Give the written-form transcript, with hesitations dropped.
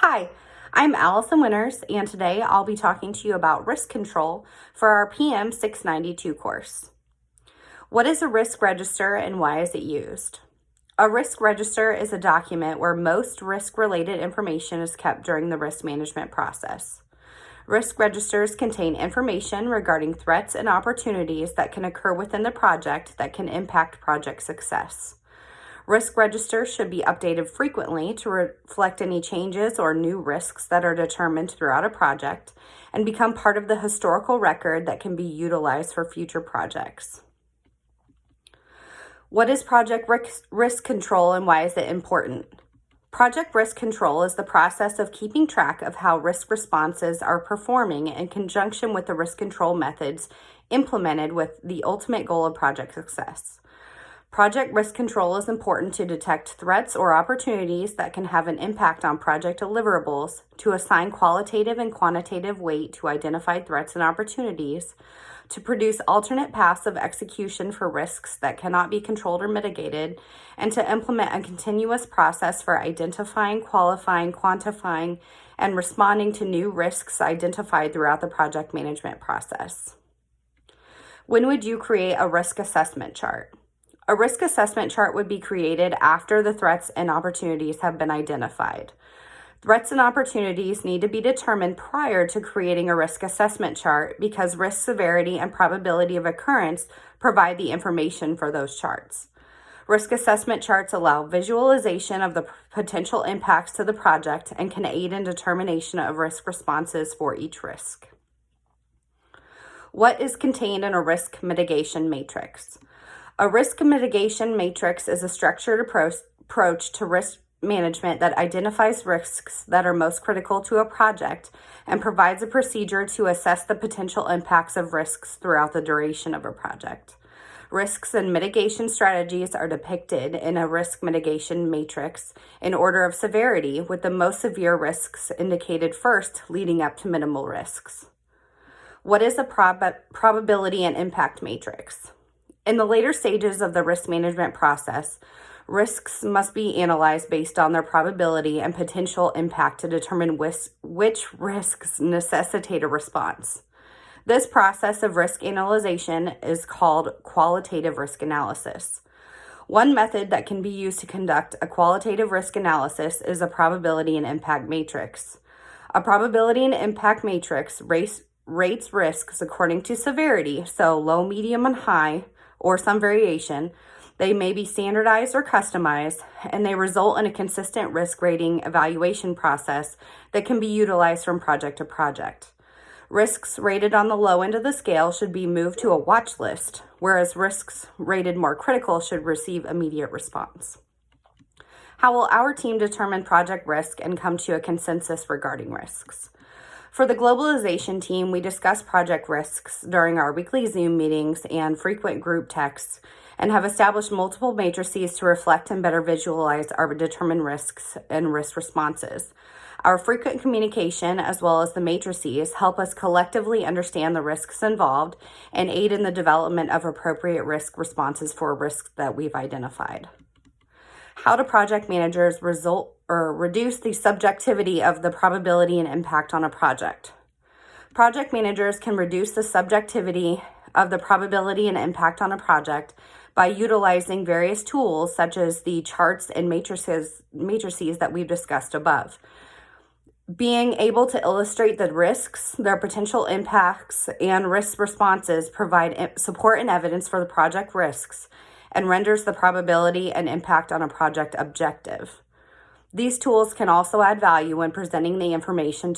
Hi, I'm Allison Winters, and today I'll be talking to you about risk control for our PM 692 course. What is a risk register and why is it used? A risk register is a document where most risk-related information is kept during the risk management process. Risk registers contain information regarding threats and opportunities that can occur within the project that can impact project success. Risk registers should be updated frequently to reflect any changes or new risks that are determined throughout a project and become part of the historical record that can be utilized for future projects. What is project risk control and why is it important? Project risk control is the process of keeping track of how risk responses are performing in conjunction with the risk control methods implemented with the ultimate goal of project success. Project risk control is important to detect threats or opportunities that can have an impact on project deliverables, to assign qualitative and quantitative weight to identified threats and opportunities, to produce alternate paths of execution for risks that cannot be controlled or mitigated, and to implement a continuous process for identifying, qualifying, quantifying, and responding to new risks identified throughout the project management process. When would you create a risk assessment chart? A risk assessment chart would be created after the threats and opportunities have been identified. Threats and opportunities need to be determined prior to creating a risk assessment chart because risk severity and probability of occurrence provide the information for those charts. Risk assessment charts allow visualization of the potential impacts to the project and can aid in determination of risk responses for each risk. What is contained in a risk mitigation matrix? A risk mitigation matrix is a structured approach to risk management that identifies risks that are most critical to a project and provides a procedure to assess the potential impacts of risks throughout the duration of a project. Risks and mitigation strategies are depicted in a risk mitigation matrix in order of severity, with the most severe risks indicated first, leading up to minimal risks. What is a probability and impact matrix? In the later stages of the risk management process, risks must be analyzed based on their probability and potential impact to determine which risks necessitate a response. This process of risk analyzation is called qualitative risk analysis. One method that can be used to conduct a qualitative risk analysis is a probability and impact matrix. A probability and impact matrix rates risks according to severity, so low, medium, and high, or some variation. They may be standardized or customized, and they result in a consistent risk rating evaluation process that can be utilized from project to project. Risks rated on the low end of the scale should be moved to a watch list, whereas risks rated more critical should receive immediate response. How will our team determine project risk and come to a consensus regarding risks? For the globalization team, we discuss project risks during our weekly Zoom meetings and frequent group texts, and have established multiple matrices to reflect and better visualize our determined risks and risk responses. Our frequent communication, as well as the matrices, help us collectively understand the risks involved and aid in the development of appropriate risk responses for risks that we've identified. How do project managers reduce the subjectivity of the probability and impact on a project? Project managers can reduce the subjectivity of the probability and impact on a project by utilizing various tools such as the charts and matrices that we've discussed above. Being able to illustrate the risks, their potential impacts, and risk responses provide support and evidence for the project risks and renders the probability and impact on a project objective. These tools can also add value when presenting the information